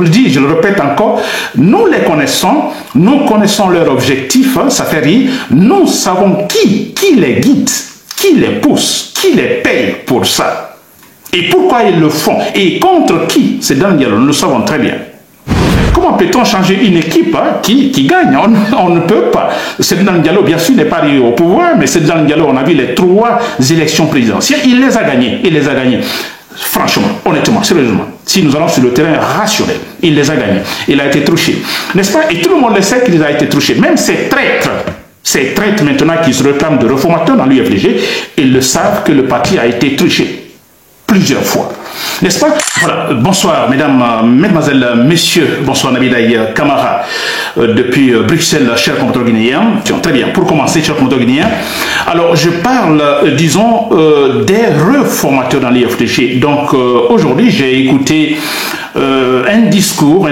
vous le dis, je le répète encore, nous les connaissons, nous connaissons leur objectif, hein, ça fait rire, nous savons qui les guide, qui les pousse, qui les paye pour ça. Et pourquoi ils le font, et contre qui, c'est dans le dialogue, nous le savons très bien. Comment peut-on changer une équipe hein, qui gagne? On ne peut pas. Seydina Diallo, bien sûr, n'est pas arrivé au pouvoir, mais Seydina Diallo, on a vu les 3 élections présidentielles. Il les a gagnées. Il les a gagnées. Franchement, honnêtement, sérieusement. Si nous allons sur le terrain rationnel, il les a gagnés. Il a été truché. N'est-ce pas? Et tout le monde le sait qu'il a été truché. Même ces traîtres maintenant qui se réclament de réformateurs dans l'UFDG, ils le savent que le parti a été truché plusieurs fois. N'est-ce pas? Voilà, bonsoir mesdames, mesdemoiselles, messieurs, bonsoir Nabidaï Kamara depuis Bruxelles, chers compatriotes guinéens. Très bien, pour commencer, chers compatriotes guinéens, alors je parle, disons, des réformateurs dans l'IFDG. Donc aujourd'hui, j'ai écouté un discours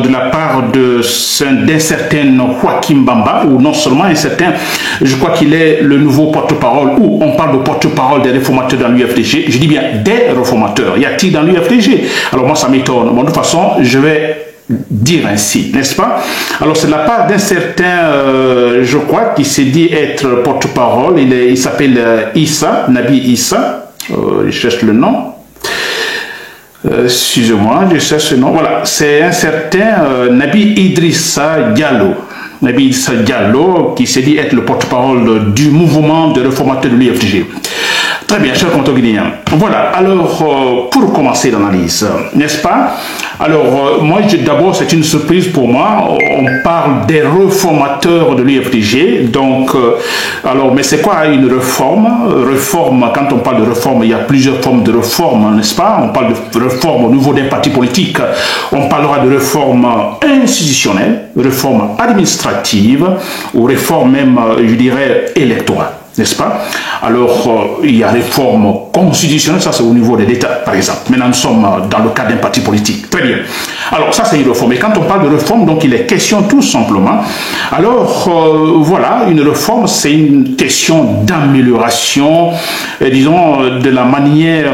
de la part d'un certain Joaquim Bamba, ou non seulement un certain, je crois qu'il est le nouveau porte-parole, ou on parle de porte-parole des réformateurs dans l'UFDG, je dis bien des réformateurs, y a-t-il dans l'UFDG? Alors moi ça m'étonne, bon, de toute façon je vais dire ainsi, n'est-ce pas? Alors c'est de la part d'un certain, je crois, qui s'est dit être porte-parole, il s'appelle Issa, Nabi Issa, je cherche le nom. Excusez-moi, je sais ce nom. Voilà, c'est un certain Nabi Idrissa Diallo. Nabi Idrissa Diallo, qui s'est dit être le porte-parole du mouvement de réformateurs de l'UFDG. Très bien, chers compatriotes guinéens. Voilà, alors, pour commencer l'analyse, n'est-ce pas? Alors, moi, d'abord, c'est une surprise pour moi. On parle des réformateurs de l'UFDG. Donc, alors, mais c'est quoi une réforme? Réforme, quand on parle de réforme, il y a plusieurs formes de réforme, n'est-ce pas? On parle de réforme au niveau d'un parti politique. On parlera de réforme institutionnelle, réforme administrative, ou réforme même, je dirais, électorale. N'est-ce pas? Alors, il y a réforme constitutionnelle, ça c'est au niveau de l'État, par exemple. Maintenant, nous sommes dans le cadre d'un parti politique. Très bien. Alors, ça c'est une réforme. Et quand on parle de réforme, donc il est question tout simplement. Alors, voilà, une réforme, c'est une question d'amélioration, disons, de la manière,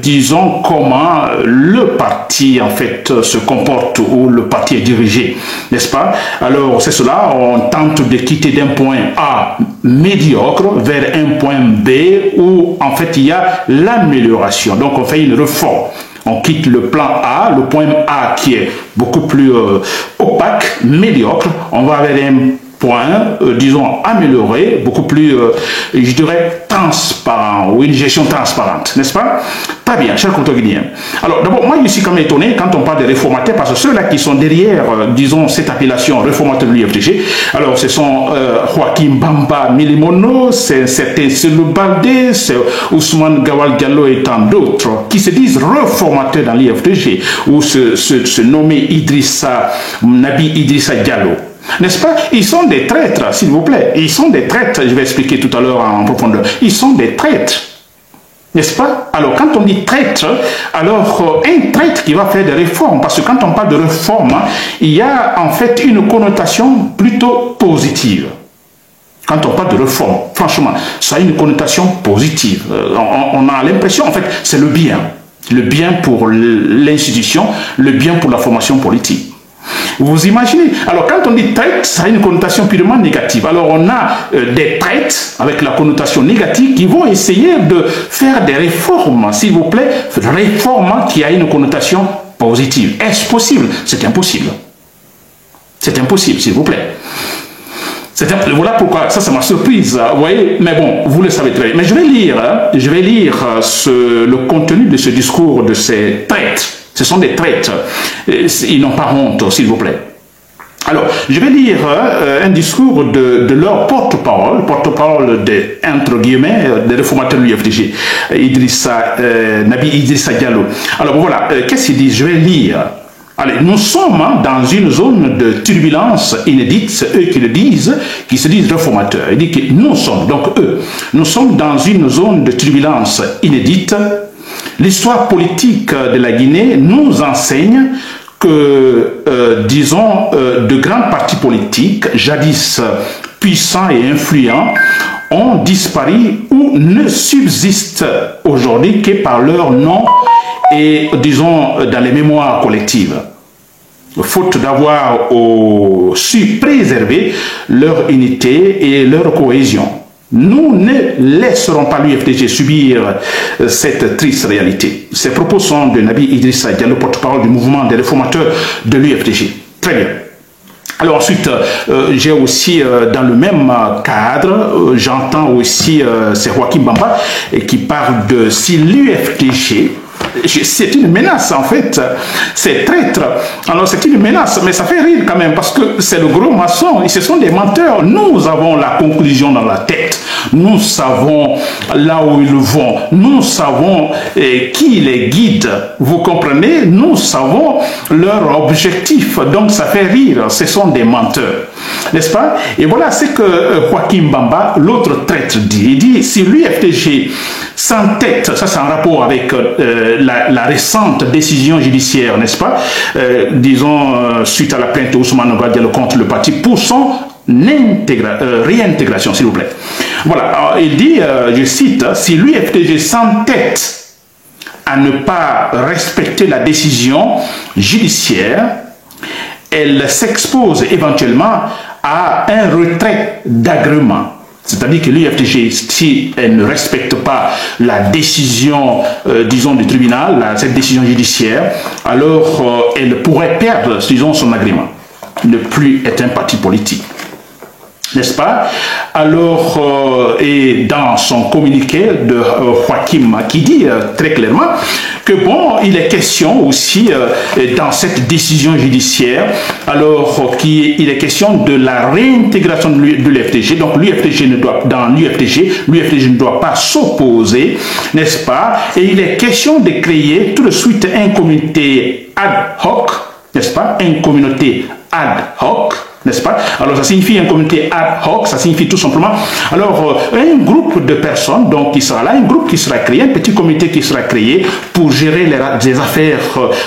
disons, comment le parti, en fait, se comporte ou le parti est dirigé. N'est-ce pas? Alors, c'est cela, on tente de quitter d'un point A médiocre vers un point B où en fait il y a l'amélioration. Donc on fait une réforme. On quitte le plan A, le point A qui est beaucoup plus opaque, médiocre. On va vers un point, disons, amélioré, beaucoup plus, je dirais, transparent, ou une gestion transparente, n'est-ce pas? Très bien, chers compatriotes guinéens. Alors, d'abord, moi, je suis quand même étonné quand on parle de réformateurs, parce que ceux-là qui sont derrière, disons, cette appellation réformateur de l'UFDG, alors, ce sont Joaquim Bamba Milimono, c'est Selou Baldé, c'est Ousmane Gawal Diallo et tant d'autres, qui se disent réformateurs dans l'UFDG, ou se nommer Nabi Idrissa Diallo. N'est-ce pas? Ils sont des traîtres, s'il vous plaît. Ils sont des traîtres, je vais expliquer tout à l'heure en profondeur. Ils sont des traîtres. N'est-ce pas? Alors, quand on dit traître, alors un traître qui va faire des réformes, parce que quand on parle de réforme, il y a en fait une connotation plutôt positive. Quand on parle de réforme, franchement, ça a une connotation positive. On a l'impression, en fait, c'est le bien. Le bien pour l'institution, le bien pour la formation politique. Vous imaginez? Alors, quand on dit traite, ça a une connotation purement négative. Alors, on a des traites avec la connotation négative qui vont essayer de faire des réformes, s'il vous plaît, réformes qui a une connotation positive. Est-ce possible? C'est impossible. C'est impossible, s'il vous plaît. Voilà pourquoi, ça c'est ma surprise, vous voyez, mais bon, vous le savez très bien. Mais je vais lire le contenu de ce discours de ces traîtres. Ce sont des traîtres. Ils n'ont pas honte, s'il vous plaît. Alors, je vais lire un discours de leur porte-parole entre guillemets, des réformateurs de l'UFDG, Nabi Idrissa Diallo. Alors voilà, qu'est-ce qu'ils disent? Je vais lire. Allez, nous sommes dans une zone de turbulence inédite, c'est eux qui le disent, qui se disent réformateurs. Ils disent que nous sommes dans une zone de turbulence inédite. L'histoire politique de la Guinée nous enseigne que, disons, de grands partis politiques, jadis puissants et influents, ont disparu ou ne subsistent aujourd'hui que par leur nom et, disons, dans les mémoires collectives. faute d'avoir su préserver leur unité et leur cohésion. Nous ne laisserons pas l'UFDG subir cette triste réalité. Ces propos sont de Nabi Idrissa Diallo, porte-parole du mouvement des réformateurs de l'UFDG. Très bien. Alors ensuite, j'ai aussi, dans le même cadre, j'entends aussi, c'est Joachim Bamba, qui parle de si l'UFDG, c'est une menace en fait, c'est traître. Alors c'est une menace, mais ça fait rire quand même parce que c'est le gros maçon, et ce sont des menteurs. Nous avons la conclusion dans la tête, nous savons là où ils vont, nous savons qui les guide, vous comprenez, nous savons leur objectif, donc ça fait rire, ce sont des menteurs, n'est-ce pas? Et voilà ce que Joachim Bamba, l'autre traître, dit. Il dit, si l'UFDG s'entête, ça c'est en rapport avec la récente décision judiciaire, n'est-ce pas, disons, suite à la plainte Ousmane Diallo contre le parti pour son réintégration, s'il vous plaît. Voilà, il dit, je cite, si l'UFDG s'entête à ne pas respecter la décision judiciaire, elle s'expose éventuellement à un retrait d'agrément. C'est-à-dire que l'UFDG, si elle ne respecte pas la décision, disons, du tribunal, cette décision judiciaire, alors elle pourrait perdre, disons, son agrément, ne plus être un parti politique. N'est-ce pas? Alors, et dans son communiqué de Joachim, qui dit très clairement que bon, il est question aussi dans cette décision judiciaire, alors il est question de la réintégration de l'UFDG. Donc l'UFDG ne doit, dans l'UFDG ne doit pas s'opposer, n'est-ce pas? Et il est question de créer tout de suite un comité ad hoc, n'est-ce pas? Une communauté ad hoc, n'est-ce pas? Alors ça signifie un comité ad hoc, ça signifie tout simplement, alors un groupe de personnes donc qui sera là, un groupe qui sera créé, un petit comité qui sera créé pour gérer les affaires,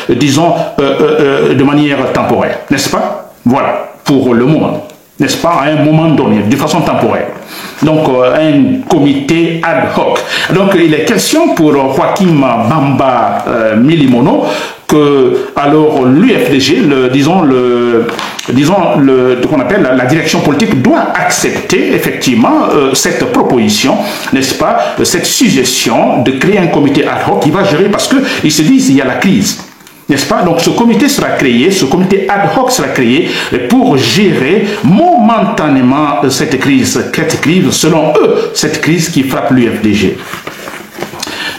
disons, de manière temporaire, n'est-ce pas? Voilà, pour le moment, n'est-ce pas? À un moment donné, de façon temporaire. Donc un comité ad hoc. Donc il est question pour Joachim Bamba Milimono que alors l'UFDG, qu'on appelle la direction politique doit accepter effectivement cette proposition, n'est-ce pas, cette suggestion de créer un comité ad hoc qui va gérer, parce qu'ils se disent il y a la crise, n'est-ce pas? Donc ce comité sera créé, ce comité ad hoc sera créé pour gérer momentanément cette crise, selon eux, cette crise qui frappe l'UFDG.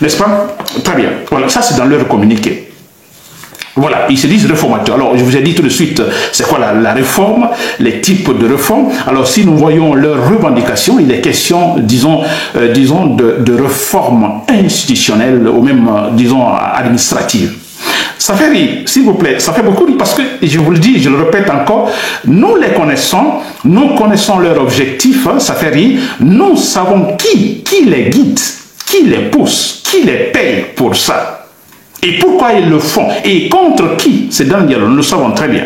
N'est-ce pas? Très bien. Voilà, ça c'est dans leur communiqué. Voilà, ils se disent réformateurs. Alors, je vous ai dit tout de suite, c'est quoi la réforme, les types de réformes. Alors, si nous voyons leurs revendications, il est question, disons, de réforme institutionnelle ou même, disons, administrative. Ça fait rire, s'il vous plaît, ça fait beaucoup rire parce que, je vous le dis, je le répète encore, nous les connaissons, nous connaissons leur objectif, ça fait rire, nous savons qui les guide, qui les pousse, qui les paye pour ça. Et pourquoi ils le font? Et contre qui? C'est dans le dialogue, nous le savons très bien.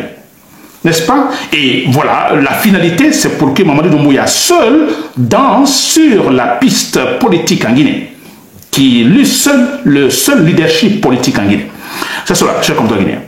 N'est-ce pas? Et voilà, la finalité, c'est pour que Mamadou Doumbouya seul danse sur la piste politique en Guinée, qui est le seul leadership politique en Guinée. C'est cela, chers compatriotes guinéens.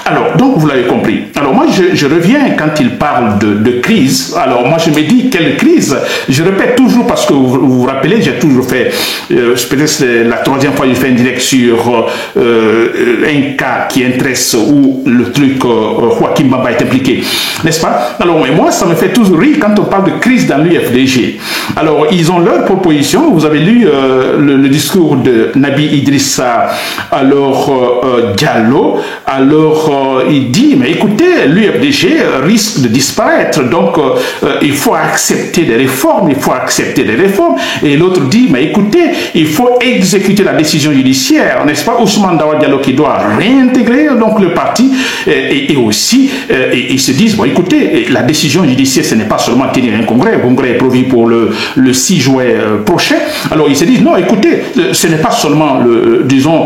Alors, donc vous l'avez compris. Alors moi, je reviens quand il parle de crise. Alors moi, je me dis, quelle crise? Je répète toujours parce que vous vous rappelez, j'ai toujours fait, peut-être la troisième fois, j'ai fait une direct sur un cas qui intéresse où le truc Joachim Bamba est impliqué. N'est-ce pas? Alors moi, ça me fait toujours rire quand on parle de crise dans l'UFDG. Alors, ils ont leur proposition. Vous avez lu le discours de Nabi Idrissa, alors Diallo. Alors, il dit, mais écoutez, l'UFDG risque de disparaître, donc il faut accepter des réformes, Et l'autre dit, mais écoutez, il faut exécuter la décision judiciaire, n'est-ce pas? Ousmane Diallo qui doit réintégrer donc le parti, et aussi, ils se disent, bon, écoutez, la décision judiciaire, ce n'est pas seulement tenir un congrès est prévu pour le 6 juin prochain. Alors ils se disent, non, écoutez, ce n'est pas seulement, disons,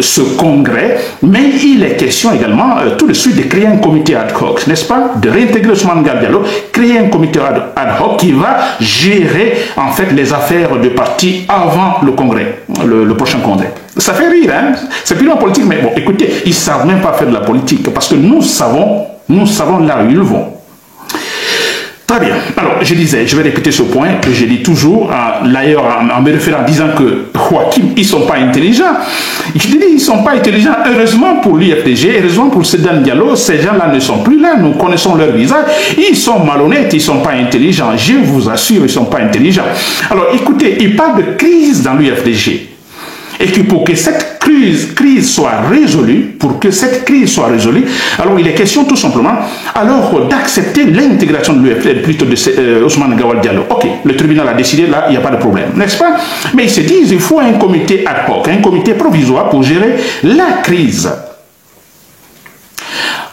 ce congrès, mais il est question également finalement tout de suite de créer un comité ad hoc, n'est-ce pas, de réintégrer Ousmane Diallo, créer un comité ad hoc qui va gérer en fait les affaires de parti avant le congrès, le prochain congrès. Ça fait rire, hein, c'est plus en politique, mais bon, écoutez, ils ne savent même pas faire de la politique parce que nous savons là où ils vont. Très bien. Alors, je disais, je vais répéter ce point que je dis toujours, d'ailleurs en me référant en disant que Joachim, ils ne sont pas intelligents. Je dis, ils ne sont pas intelligents. Heureusement pour l'UFDG, heureusement pour Sedan Diallo, ces gens-là ne sont plus là. Nous connaissons leur visage. Ils sont malhonnêtes, ils ne sont pas intelligents. Je vous assure, ils ne sont pas intelligents. Alors, écoutez, ils parlent de crise dans l'UFDG. Et que pour que cette crise soit résolue, alors il est question tout simplement alors d'accepter l'intégration de l'UFDG, plutôt de Ousmane Gawal Diallo. Ok, le tribunal a décidé, là, il n'y a pas de problème, n'est-ce pas? Mais ils se disent, il faut un comité ad hoc, un comité provisoire pour gérer la crise.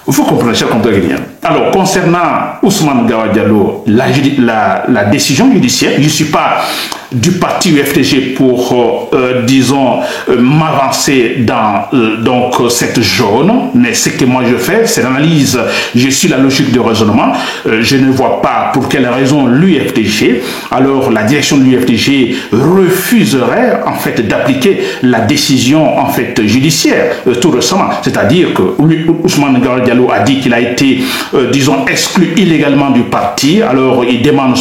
Vous comprenez, chers compatriotes. Alors, concernant Ousmane Gawal Diallo, la décision judiciaire, je ne suis pas du parti UFDG pour, disons, m'avancer dans donc cette zone, mais ce que moi je fais, c'est l'analyse, je suis la logique de raisonnement, je ne vois pas pour quelle raison l'UFDG, alors la direction de l'UFDG refuserait en fait d'appliquer la décision en fait judiciaire tout récemment, c'est-à-dire que Ousmane Gawal Diallo a dit qu'il a été, disons, exclu illégalement du parti, alors il demande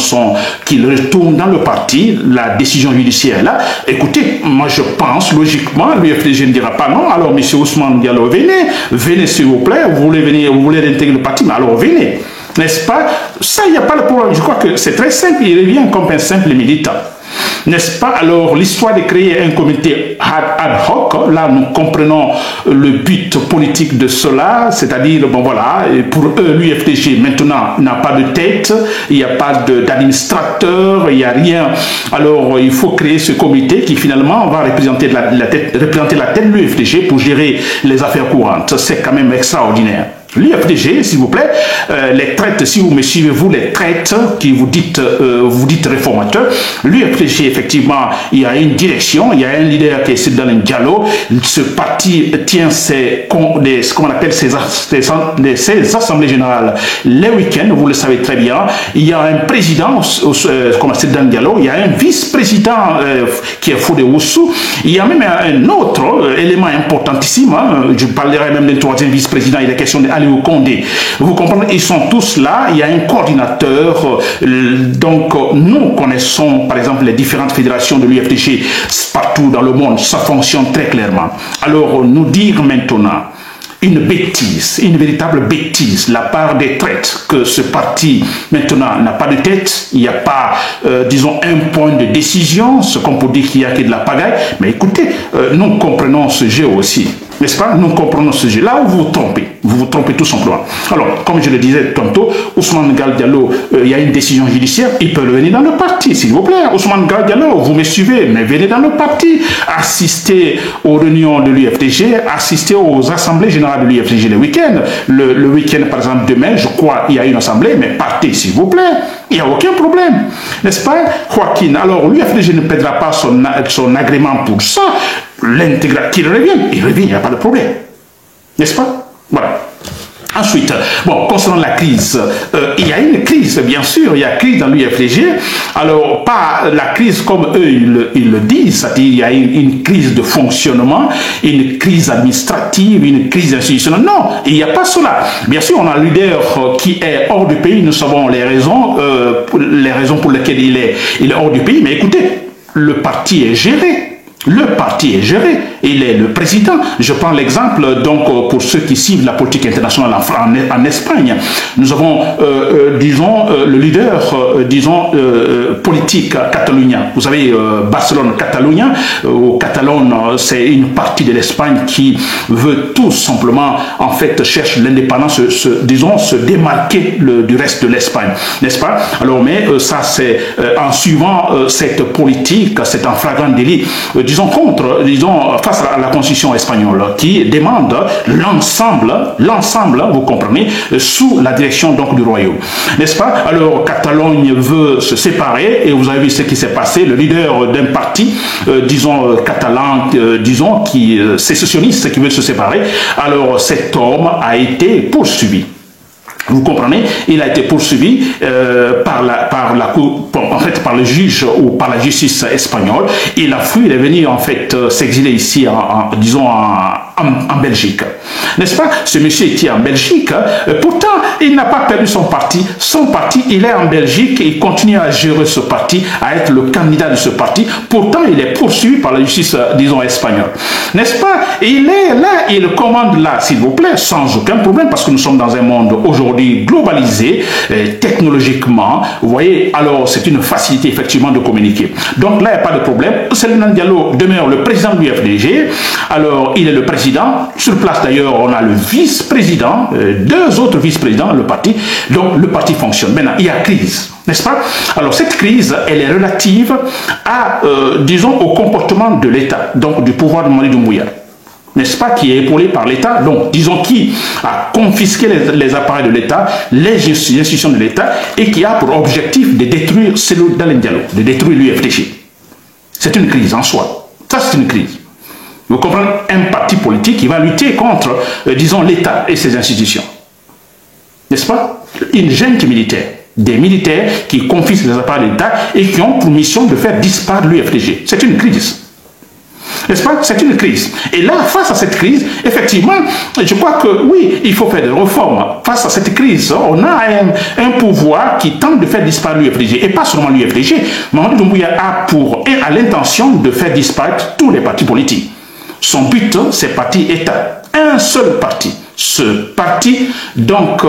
qu'il retourne dans le parti. La décision judiciaire là, écoutez, moi je pense logiquement, l'UFDG ne dira pas non, alors monsieur Ousmane Diallo, venez s'il vous plaît, vous voulez venir, vous voulez réintégrer le parti, mais alors venez, n'est-ce pas? Ça, il n'y a pas de problème, je crois que c'est très simple, il revient comme un simple militant. N'est-ce pas? Alors, l'histoire de créer un comité ad hoc, là, nous comprenons le but politique de cela, c'est-à-dire, bon voilà, pour eux, l'UFDG, maintenant, n'a pas de tête, il n'y a pas d'administrateur, il n'y a rien. Alors, il faut créer ce comité qui, finalement, va représenter la tête de l'UFDG pour gérer les affaires courantes. C'est quand même extraordinaire. L'UFDG, s'il vous plaît, les traites, si vous me suivez, vous, les traites qui vous dites réformateurs, l'UFDG, effectivement, il y a une direction, il y a un leader qui est Sedan Diallo, ce parti tient ce qu'on appelle ses assemblées générales les week-ends, vous le savez très bien, il y a un président, comme Sedan Diallo, il y a un vice-président qui est Fodé Oussou, il y a même un autre élément importantissime, hein, je parlerai même d'un troisième vice-président, il est question de Aliou Condé. Vous comprenez, ils sont tous là, il y a un coordinateur, donc nous connaissons par exemple les différentes fédérations de l'UFDG partout dans le monde, ça fonctionne très clairement. Alors nous dire maintenant une bêtise, une véritable bêtise, la part des traites, que ce parti maintenant n'a pas de tête, il n'y a pas, disons, un point de décision, ce qu'on peut dire qu'il n'y a que de la pagaille, mais écoutez, nous comprenons ce jeu aussi. N'est-ce pas? Nous comprenons ce jeu. Là où vous vous trompez tout simplement. Alors, comme je le disais tantôt, Ousmane Gawal Diallo, il y a une décision judiciaire, il peut venir dans le parti, s'il vous plaît. Ousmane Gawal Diallo, vous me suivez, mais venez dans le parti, assistez aux réunions de l'UFDG, assistez aux assemblées générales de l'UFDG le week-end. Le week-end, par exemple, demain, je crois, il y a une assemblée, mais partez, s'il vous plaît. Il n'y a aucun problème. N'est-ce pas, Joaquin? Alors, l'UFDG ne perdra pas son agrément pour ça. L'intégration, qu'il revienne, il revient, il n'y a pas de problème. N'est-ce pas? Voilà. Ensuite, bon, concernant la crise, il y a une crise, bien sûr, il y a une crise dans l'UFDG. Alors, pas la crise comme eux, ils le disent, c'est-à-dire il y a une crise de fonctionnement, une crise administrative, une crise institutionnelle. Non, il n'y a pas cela. Bien sûr, on a un leader qui est hors du pays, nous savons les raisons pour lesquelles il est hors du pays, mais écoutez, le parti est géré. Le parti est géré, il est le président. Je prends l'exemple, donc, pour ceux qui suivent la politique internationale en Espagne. Nous avons, disons, le leader, disons, politique catalonien. Vous savez, Barcelone-Catalunya, au Catalogne, c'est une partie de l'Espagne qui veut tout simplement, en fait, cherche l'indépendance, disons, se démarquer du reste de l'Espagne, n'est-ce pas? Alors, mais ça, c'est en suivant cette politique, c'est en flagrant délit, disons, face à la constitution espagnole, qui demande l'ensemble, vous comprenez, sous la direction donc du royaume. N'est-ce pas? Alors, Catalogne veut se séparer, et vous avez vu ce qui s'est passé. Le leader d'un parti, disons, catalan, disons, sécessionniste, qui veut se séparer. Alors, cet homme a été poursuivi. Vous comprenez? Il a été poursuivi par le juge ou par la justice espagnole. Il a fui, il est venu en fait s'exiler ici, en Belgique. N'est-ce pas? Ce monsieur était en Belgique. Pourtant, il n'a pas perdu son parti. Son parti, il est en Belgique. Il continue à gérer ce parti, à être le candidat de ce parti. Pourtant, il est poursuivi par la justice, disons, espagnole. N'est-ce pas? Il est là, il commande là, s'il vous plaît, sans aucun problème, parce que nous sommes dans un monde aujourd'hui globalisé, technologiquement. Vous voyez, alors c'est une facilité effectivement de communiquer. Donc là, il n'y a pas de problème. Céline Diallo demeure le président du FDG. Alors, il est le président. Sur place, d'ailleurs, on a le vice-président, deux autres vice-présidents, le parti. Donc, le parti fonctionne. Maintenant, il y a crise, n'est-ce pas? Alors, cette crise, elle est relative à, disons, au comportement de l'État, donc du pouvoir de Mamadi Doumbouya. N'est-ce pas, qui est épaulé par l'État, donc disons qui a confisqué les appareils de l'État, les institutions de l'État, et qui a pour objectif de détruire Cellou Dalein Diallo, de détruire l'UFDG. C'est une crise en soi. Ça, c'est une crise. Vous comprenez? Un parti politique qui va lutter contre, disons, l'État et ses institutions. N'est-ce pas? Une junte militaire. Des militaires qui confisquent les appareils de l'État et qui ont pour mission de faire disparaître l'UFDG. C'est une crise. N'est-ce pas? C'est une crise. Et là, face à cette crise, effectivement, je crois que oui, il faut faire des réformes. Face à cette crise, on a un pouvoir qui tente de faire disparaître l'UFDG. Et pas seulement l'UFDG. Mamadi Doumbouya a l'intention de faire disparaître tous les partis politiques. Son but, c'est parti État. Un seul parti. Ce parti, donc,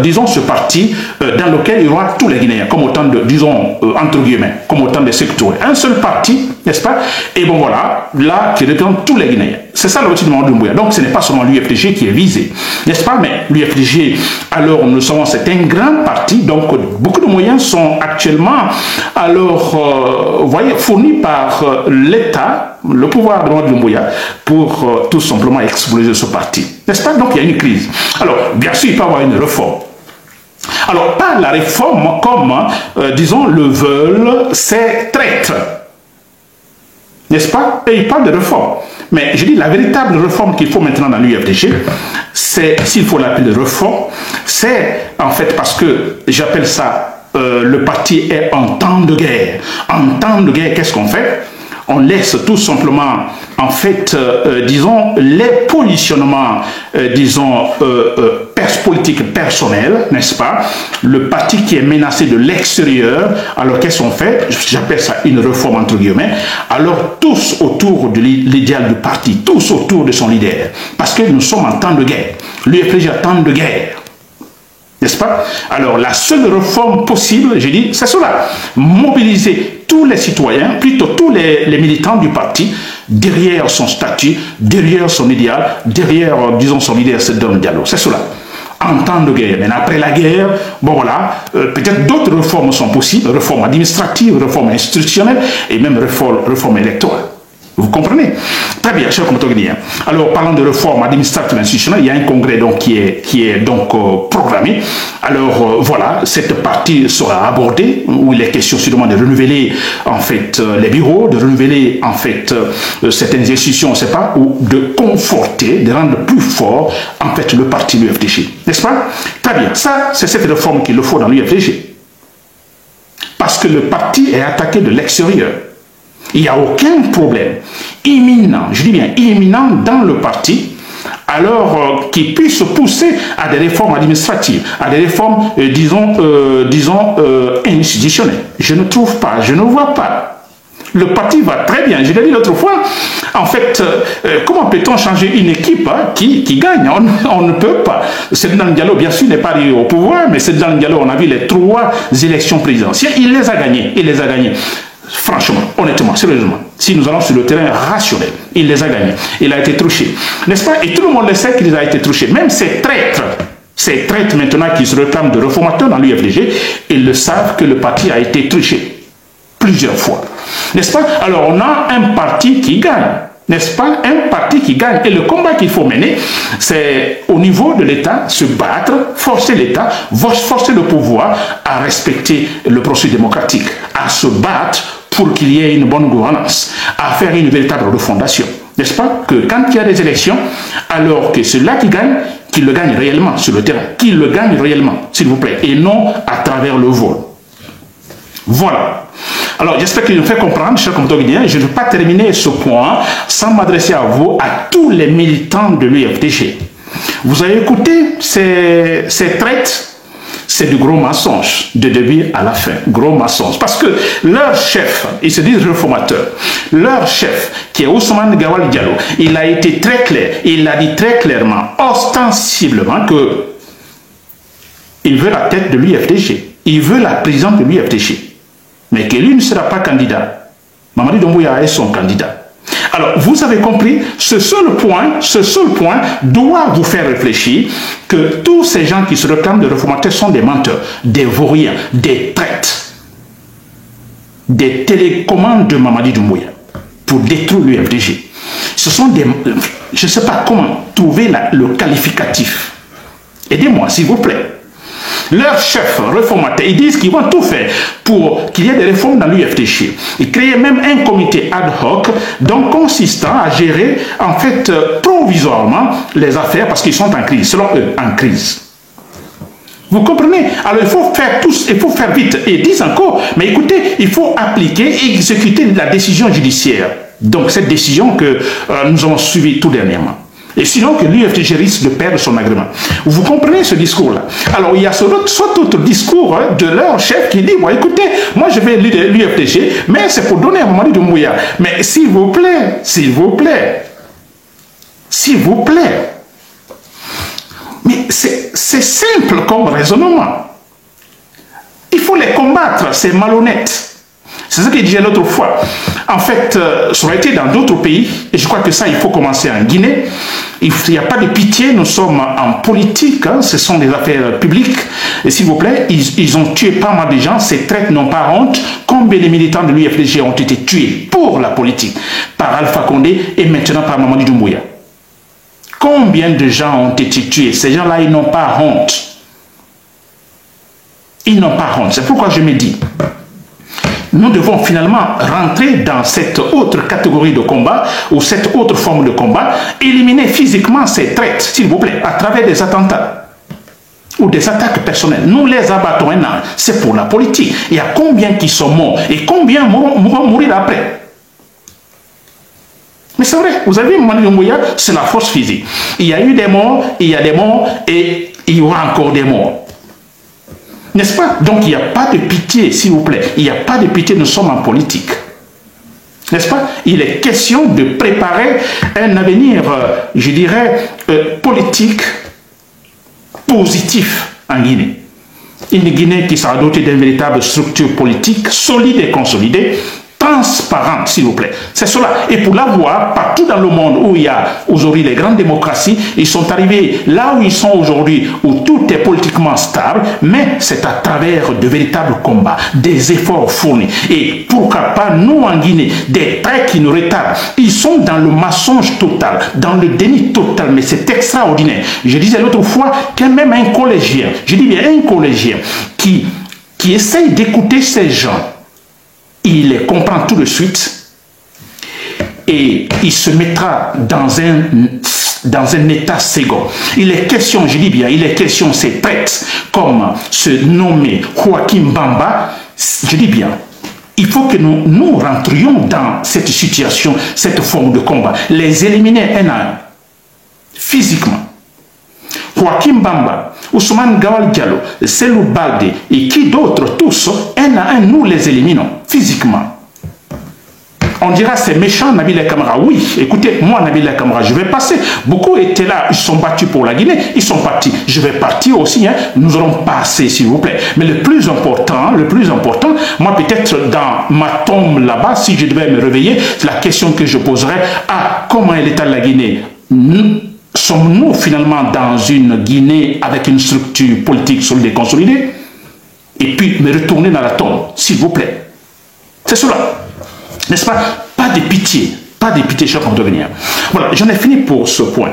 disons, ce parti dans lequel il y aura tous les Guinéens, comme autant de, disons, entre guillemets, comme autant de secteurs. Un seul parti, n'est-ce pas? Et bon, voilà, là, qui représente tous les Guinéens. C'est ça l'objectif de Mamadi Doumbouya. Donc, ce n'est pas seulement l'UFDG qui est visé, n'est-ce pas? Mais l'UFDG, alors, nous savons, c'est un grand parti, donc, beaucoup de moyens sont actuellement, alors, vous voyez, fournis par l'État, le pouvoir de Mamadi Doumbouya, pour tout simplement exploser ce parti. N'est-ce pas? Donc, il y a une crise. Alors, bien sûr, il peut y avoir une réforme. Alors, pas la réforme comme, disons, le veulent ces traîtres. N'est-ce pas? Et il parle de réforme. Mais je dis, la véritable réforme qu'il faut maintenant dans l'UFDG, c'est, s'il faut l'appeler réforme, c'est, en fait, parce que j'appelle ça, le parti est en temps de guerre. En temps de guerre, qu'est-ce qu'on fait? On laisse tout simplement, en fait, disons, les positionnements, disons, politiques personnels, n'est-ce pas? Le parti qui est menacé de l'extérieur, alors qu'est-ce qu'on fait? J'appelle ça une réforme entre guillemets. Alors tous autour de l'idéal du parti, tous autour de son leader. Parce que nous sommes en temps de guerre. L'UFDG est en temps de guerre. N'est-ce pas? Alors, la seule réforme possible, j'ai dit, c'est cela. Mobiliser tous les citoyens, plutôt tous les militants du parti, derrière son statut, derrière son idéal, derrière, disons, son leader, c'est Dalein Diallo. C'est cela. En temps de guerre. Mais après la guerre, bon voilà, peut-être d'autres réformes sont possibles, réformes administratives, réformes institutionnelles et même réformes électorales. Vous comprenez? Très bien, chers compatriotes guinéens. Alors, parlant de réforme administrative et institutionnelle, il y a un congrès donc, qui est donc programmé. Alors, voilà, cette partie sera abordée, où il est question sûrement de renouveler, en fait, les bureaux, de renouveler, en fait, certaines institutions, on ne sait pas, ou de conforter, de rendre plus fort, en fait, le parti de l'UFDG. N'est-ce pas? Très bien, ça, c'est cette réforme qu'il faut dans l'UFDG. Parce que le parti est attaqué de l'extérieur. Il n'y a aucun problème imminent, je dis bien imminent dans le parti, alors qui puisse pousser à des réformes administratives, à des réformes, disons, institutionnelles. Je ne trouve pas, je ne vois pas. Le parti va très bien. Je l'ai dit l'autre fois, en fait, comment peut-on changer une équipe qui gagne? On ne peut pas. Cédric Dalein Diallo, bien sûr, n'est pas arrivé au pouvoir, mais Cédric Dalein Diallo, on a vu les 3 élections présidentielles. Il les a gagnées. Il les a gagnées. Franchement, honnêtement, sérieusement, si nous allons sur le terrain rationnel, il les a gagnés. Il a été truché. N'est-ce pas? Et tout le monde le sait qu'il a été truché. Même ces traîtres maintenant qui se réclament de réformateurs dans l'UFDG, ils le savent que le parti a été truché plusieurs fois. N'est-ce pas? Alors, on a un parti qui gagne. N'est-ce pas? Un parti qui gagne. Et le combat qu'il faut mener, c'est au niveau de l'État, se battre, forcer l'État, forcer le pouvoir à respecter le processus démocratique, à se battre pour qu'il y ait une bonne gouvernance, à faire une véritable refondation. N'est-ce pas? Que quand il y a des élections, alors que celui-là qui gagne, qu'il le gagne réellement sur le terrain, qu'il le gagne réellement, s'il vous plaît, et non à travers le vol. Voilà. Alors, j'espère qu'il nous fait comprendre, chers compatriotes guinéens. Je ne veux pas terminer ce point sans m'adresser à vous, à tous les militants de l'UFDG. Vous avez écouté ces traites, c'est du gros mensonge, de début à la fin, gros mensonge. Parce que leur chef, ils se disent réformateurs, leur chef, qui est Ousmane Gawal Diallo, il a été très clair, il a dit très clairement, ostensiblement, que il veut la tête de l'UFDG, il veut la présidente de l'UFDG. Mais que lui ne sera pas candidat. Mamadi Doumbouya est son candidat. Alors, vous avez compris, ce seul point doit vous faire réfléchir que tous ces gens qui se réclament de réformateurs sont des menteurs, des vauriens, des traites, des télécommandes de Mamadi Doumbouya pour détruire l'UFDG. Ce sont des... Je ne sais pas comment trouver le qualificatif. Aidez-moi, s'il vous plaît. Leurs chefs réformateurs, ils disent qu'ils vont tout faire pour qu'il y ait des réformes dans l'UFDG. Ils créent même un comité ad hoc, donc consistant à gérer, en fait, provisoirement les affaires parce qu'ils sont en crise, selon eux, en crise. Vous comprenez? Alors il faut faire vite. Et ils disent encore, mais écoutez, il faut appliquer et exécuter la décision judiciaire. Donc cette décision que nous avons suivie tout dernièrement. Et sinon que l'UFDG risque de perdre son agrément. Vous comprenez ce discours-là? Alors il y a soit autre discours de leur chef qui dit, bon écoutez, moi je vais l'UFDG, mais c'est pour donner à Mamadi Doumbouya. Mais s'il vous plaît, s'il vous plaît, s'il vous plaît. Mais c'est simple comme raisonnement. Il faut les combattre, c'est malhonnête. C'est ce que je disais l'autre fois. En fait, ça aurait été dans d'autres pays, et je crois que ça, il faut commencer en Guinée. Il n'y a pas de pitié, nous sommes en politique, hein, ce sont des affaires publiques. Et s'il vous plaît, ils ont tué pas mal de gens, ces traites n'ont pas honte. Combien de militants de l'UFDG ont été tués pour la politique par Alpha Condé et maintenant par Mamadi Doumbouya? Combien de gens ont été tués? Ces gens-là, ils n'ont pas honte. Ils n'ont pas honte. C'est pourquoi je me dis, nous devons finalement rentrer dans cette autre catégorie de combat ou cette autre forme de combat, éliminer physiquement ces traites, s'il vous plaît, à travers des attentats ou des attaques personnelles. Nous les abattons maintenant, c'est pour la politique. Il y a combien qui sont morts et combien vont mourir après? Mais c'est vrai, vous avez vu, Mamadi Doumbouya, c'est la force physique. Il y a eu des morts, il y a des morts et il y aura encore des morts. N'est-ce pas? Donc il n'y a pas de pitié, s'il vous plaît. Il n'y a pas de pitié, nous sommes en politique. N'est-ce pas? Il est question de préparer un avenir, je dirais, politique, positif en Guinée. Une Guinée qui sera dotée d'une véritable structure politique solide et consolidée, transparente, s'il vous plaît. C'est cela. Et pour l'avoir, partout dans le monde où il y a aujourd'hui les grandes démocraties, ils sont arrivés là où ils sont aujourd'hui, où tout est politiquement stable, mais c'est à travers de véritables combats, des efforts fournis. Et pourquoi pas, nous en Guinée, des traits qui nous retardent. Ils sont dans le mensonge total, dans le déni total, mais c'est extraordinaire. Je disais l'autre fois qu'un même un collégien, je dis bien un collégien, qui essaye d'écouter ces gens, il les comprend tout de suite et il se mettra dans un état second. Il est question, je dis bien, il est question, ces traites comme se nommer Joachim Bamba, je dis bien, il faut que nous rentrions dans cette situation, cette forme de combat, les éliminer un à un, physiquement. Joachim Bamba, Ousmane Gawal Diallo, Selou Baldé et qui d'autres, tous, un à un, nous les éliminons physiquement. On dira c'est méchant Nabil Kamara. Oui, écoutez, moi Nabil Kamara, je vais passer. Beaucoup étaient là, ils sont battus pour la Guinée, ils sont partis. Je vais partir aussi, hein. Nous allons passer s'il vous plaît. Mais le plus important, moi peut-être dans ma tombe là-bas, si je devais me réveiller, la question que je poserais, comment est l'état de la Guinée? Sommes-nous finalement dans une Guinée avec une structure politique solide et consolidée? Et puis me retourner dans la tombe, s'il vous plaît. C'est cela. N'est-ce pas? Pas de pitié, chers compatriotes. Voilà, j'en ai fini pour ce point.